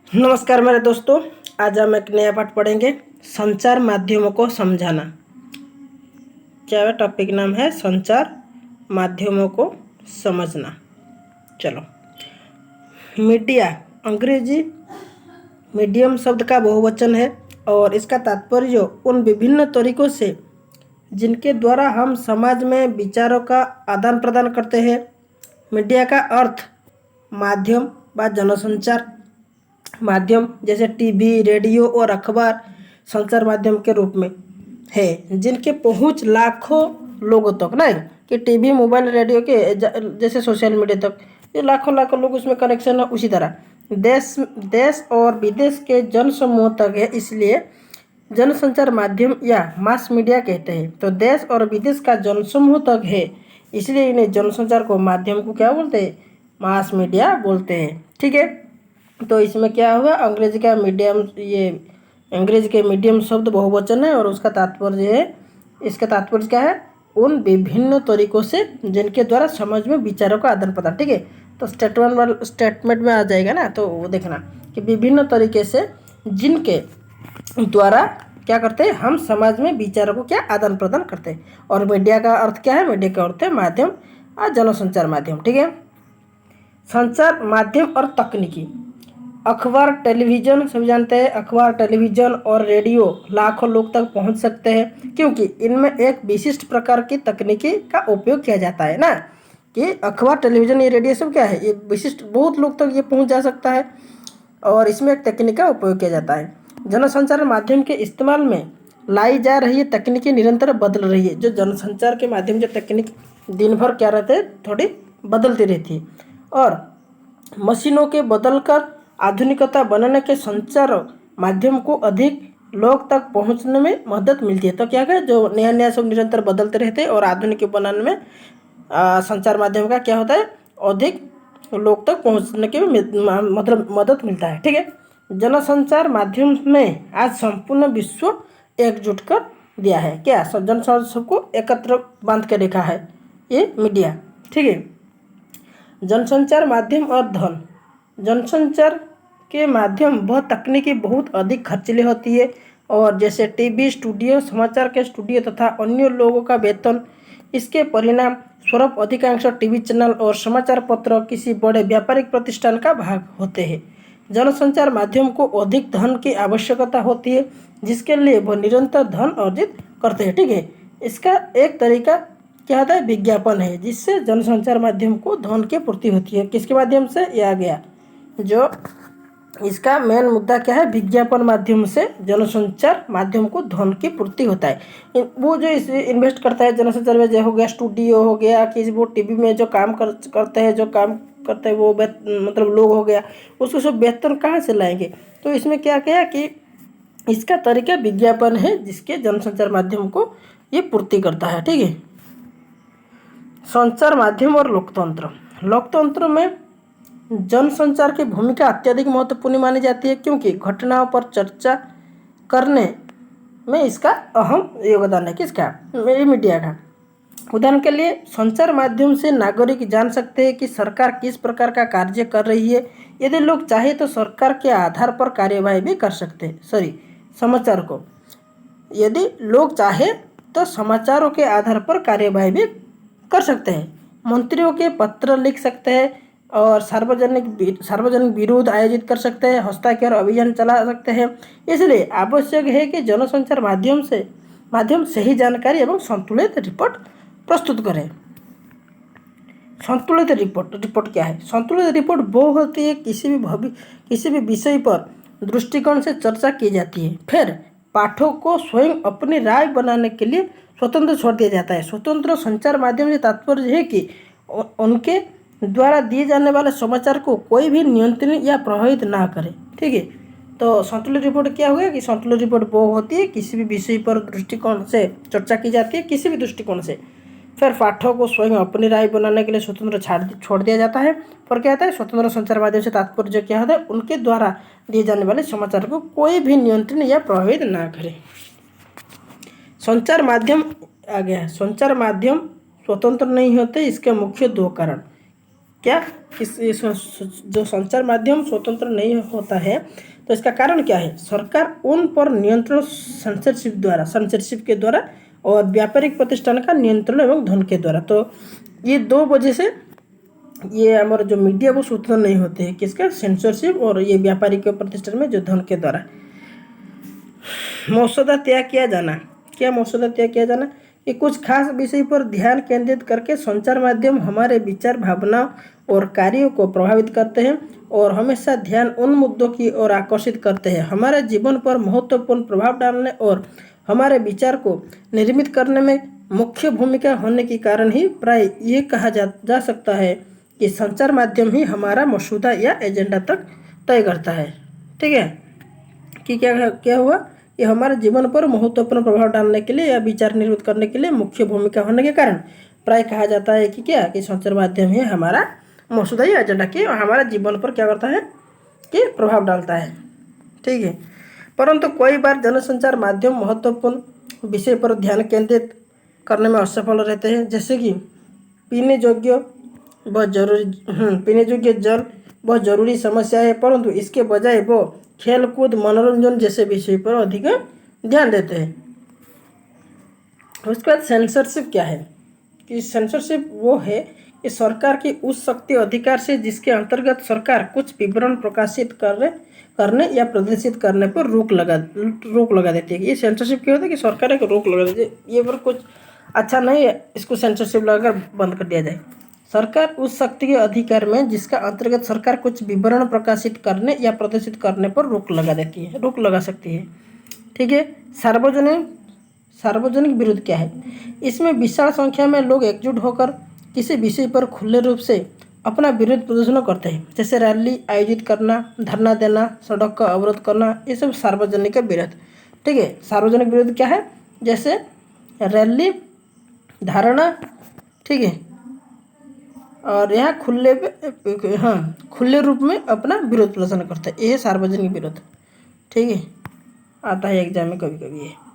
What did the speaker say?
नमस्कार मेरे दोस्तों। आज हम एक नया पाठ पढ़ेंगे, संचार माध्यमों को समझाना। क्या है टॉपिक नाम है? संचार माध्यमों को समझना। चलो, मीडिया अंग्रेजी मीडियम शब्द का बहुवचन है और इसका तात्पर्य उन विभिन्न तरीकों से जिनके द्वारा हम समाज में विचारों का आदान प्रदान करते हैं। मीडिया का अर्थ माध्यम व जनसंचार माध्यम जैसे टीवी, रेडियो और अखबार संचार माध्यम के रूप में है, जिनके पहुंच लाखों लोगों तक ना, कि टीवी, मोबाइल, रेडियो के जैसे सोशल मीडिया तक ये लाखों लाखों लोग उसमें कनेक्शन है। उसी तरह देश देश और विदेश के जन समूह तक है, इसलिए जनसंचार माध्यम या मास मीडिया कहते हैं। तो देश और विदेश का जनसमूह तक है, इसलिए इन्हें जनसंचार को माध्यम को क्या बोलते हैं? मास मीडिया बोलते हैं। ठीक है, तो इसमें क्या हुआ, अंग्रेजी के मीडियम शब्द बहुवचन है और उसका तात्पर्य है, इसका तात्पर्य क्या है? उन विभिन्न तरीकों से जिनके द्वारा समझ में विचारों का आदान प्रदान। ठीक है, तो स्टेटमेंट में आ जाएगा ना, तो वो देखना कि विभिन्न तरीके से जिनके द्वारा क्या करते हैं, हम समाज में विचारों को क्या आदान प्रदान करते हैं। और मीडिया का अर्थ क्या है? मीडिया का अर्थ है माध्यम और जनसंचार माध्यम। ठीक है, संचार माध्यम और तकनीकी। अखबार, टेलीविज़न सभी जानते हैं, अखबार, टेलीविज़न और रेडियो लाखों लोग तक पहुंच सकते हैं, क्योंकि इनमें एक विशिष्ट प्रकार की तकनीकी का उपयोग किया जाता है ना, कि अखबार, टेलीविज़न, ये रेडियो सब क्या है, ये विशिष्ट बहुत लोग तक ये पहुंच जा सकता है और इसमें एक तकनीक का उपयोग किया जाता है। जनसंचार माध्यम के इस्तेमाल में लाई जा रही तकनीकी निरंतर बदल रही है। जो जनसंचार के माध्यम जो तकनीक दिन भर क्या रहते हैं, थोड़ी बदलती रहती है और मशीनों के बदलकर आधुनिकता बनने के संचार माध्यम को अधिक लोग तक पहुंचने में मदद मिलती है। तो क्या है, जो नया नया सब निरंतर बदलते रहते हैं और आधुनिक बनाने में संचार माध्यम का क्या होता है, अधिक लोग तक पहुंचने के मतलब मदद मिलता है। ठीक है, जनसंचार माध्यम में आज संपूर्ण विश्व एकजुट कर दिया है। क्या जनसंचार सबको एकत्र बांध के रखा है ये मीडिया। ठीक है, जनसंचार माध्यम और धन। जनसंचार के माध्यम वह तकनीकी बहुत अधिक खर्चीली होती है और जैसे टीवी स्टूडियो, समाचार के स्टूडियो तथा अन्य लोगों का वेतन। इसके परिणाम स्वरूप अधिकांश टीवी चैनल और समाचार पत्र किसी बड़े व्यापारिक प्रतिष्ठान का भाग होते हैं। जनसंचार माध्यम को अधिक धन की आवश्यकता होती है, जिसके लिए वह निरंतर धन अर्जित करते हैं। ठीक है, इसका एक तरीका क्या होता है? विज्ञापन है, जिससे जनसंचार माध्यम को धन की पूर्ति होती है। किसके माध्यम से? ये आ गया, जो इसका मेन मुद्दा क्या है, विज्ञापन माध्यम से जनसंचार माध्यम को धन की पूर्ति होता है। वो जो इस इन्वेस्ट करता है जनसंचार में, जो हो गया स्टूडियो हो गया, कि वो टीवी में जो काम करते हैं, जो काम करते हैं वो मतलब लोग हो गया, उसको सब वेतन कहाँ से लाएंगे? तो इसमें क्या क्या कि इसका तरीका विज्ञापन है, जिसके जनसंचार माध्यम को ये पूर्ति करता है। ठीक है, संचार माध्यम और लोकतंत्र। लोकतंत्र में जनसंचार की भूमिका अत्यधिक महत्वपूर्ण मानी जाती है, क्योंकि घटनाओं पर चर्चा करने में इसका अहम योगदान है। किसका? मीडिया का। उदाहरण के लिए संचार माध्यम से नागरिक जान सकते हैं कि सरकार किस प्रकार का कार्य कर रही है। यदि लोग चाहे तो सरकार के आधार पर कार्यवाही भी कर सकते हैं। समाचार को यदि लोग चाहे तो समाचारों के आधार पर कार्यवाही भी कर सकते हैं। मंत्रियों के पत्र लिख सकते हैं और सार्वजनिक विरोध आयोजित कर सकते हैं, हस्ताक्षर अभियान चला सकते हैं। इसलिए आवश्यक है कि जनसंचार माध्यम सही जानकारी एवं संतुलित रिपोर्ट प्रस्तुत करें। संतुलित रिपोर्ट क्या है? संतुलित रिपोर्ट वो होती है किसी भी विषय पर दृष्टिकोण से चर्चा की जाती है, फिर पाठक को स्वयं अपनी राय बनाने के लिए स्वतंत्र छोड़ दिया जाता है। स्वतंत्र संचार माध्यम से तात्पर्य है कि उनके द्वारा दिए जाने वाले समाचार को कोई भी नियंत्रण या प्रभावित ना करे। ठीक है, तो संतुलित रिपोर्ट क्या हुआ कि संतुलित रिपोर्ट वो होती है किसी भी विषय पर दृष्टिकोण से चर्चा की जाती है, किसी भी दृष्टिकोण से, फिर पाठक को स्वयं अपनी राय बनाने के लिए स्वतंत्र छोड़ दिया जाता है। पर क्या होता है? स्वतंत्र संचार माध्यम से तात्पर्य क्या होता है? उनके द्वारा दिए जाने वाले समाचार को कोई भी नियंत्रण या प्रभावित ना करे। संचार माध्यम आ गया है। संचार माध्यम स्वतंत्र नहीं होते, इसके मुख्य दो कारण क्या जो संचार माध्यम स्वतंत्र नहीं होता है, तो इसका कारण क्या है? सरकार उन पर नियंत्रण सेंसरशिप के द्वारा और व्यापारिक प्रतिष्ठान का नियंत्रण एवं धन के द्वारा। तो ये दो वजह से ये हमारे जो मीडिया वो स्वतंत्र नहीं होते हैं, किसका? सेंसरशिप और ये व्यापारिक प्रतिष्ठान में जो धन के द्वारा। मसौदा तय किया जाना। क्या मसौदा तय किया जाना? कि कुछ खास विषय पर ध्यान केंद्रित करके संचार माध्यम हमारे विचार, भावना और कार्यों को प्रभावित करते हैं और हमेशा ध्यान उन मुद्दों की ओर आकर्षित करते हैं हमारे जीवन पर महत्वपूर्ण प्रभाव डालने और हमारे विचार को निर्मित करने में मुख्य भूमिका होने के कारण ही प्राय ये कहा जा सकता है कि संचार माध्यम ही हमारा मसौदा या एजेंडा तक तय करता है। ठीक है, कि क्या हुआ? ये हमारे जीवन पर महत्वपूर्ण प्रभाव डालने के लिए या विचार निर्मित करने के लिए मुख्य भूमिका होने के कारण प्राय कहा जाता है कि क्या? कि संचार माध्यम ही हमारा मसौदा या एजेंडा की हमारा जीवन पर क्या करता है कि प्रभाव डालता है। ठीक है, परंतु कई बार जनसंचार माध्यम महत्वपूर्ण विषय पर ध्यान केंद्रित करने में असफल रहते हैं, जैसे कि पीने योग्य जल बहुत जरूरी समस्या है, परंतु इसके बजाय वो खेल कूद, मनोरंजन जैसे विषय पर अधिक ध्यान देते हैं। उसके बाद सेंसरशिप क्या है? कि सेंसरशिप वो है कि सरकार की उस शक्ति अधिकार से जिसके अंतर्गत सरकार कुछ विवरण प्रकाशित करने या प्रदर्शित करने पर रोक लगा देती है। ये सेंसरशिप क्या होता है? कि सरकार एक रोक लगा देती है, ये पर कुछ अच्छा नहीं है, इसको सेंसरशिप लगाकर बंद कर दिया जाए। सरकार उस शक्ति के अधिकार में जिसका अंतर्गत सरकार कुछ विवरण प्रकाशित करने या प्रदर्शित करने पर रोक लगा सकती है। ठीक है, सार्वजनिक विरोध क्या है? इसमें विशाल संख्या में लोग एकजुट होकर किसी विषय पर खुले रूप से अपना विरोध प्रदर्शन करते हैं, जैसे रैली आयोजित करना, धरना देना, सड़क का अवरोध करना, ये सब सार्वजनिक विरोध। ठीक है, सार्वजनिक विरोध क्या है? जैसे रैली, धरना, ठीक है, और यहाँ खुले रूप में अपना विरोध प्रदर्शन करते हैं, ये है सार्वजनिक विरोध। ठीक है, आता है एग्जाम में कभी कभी ये।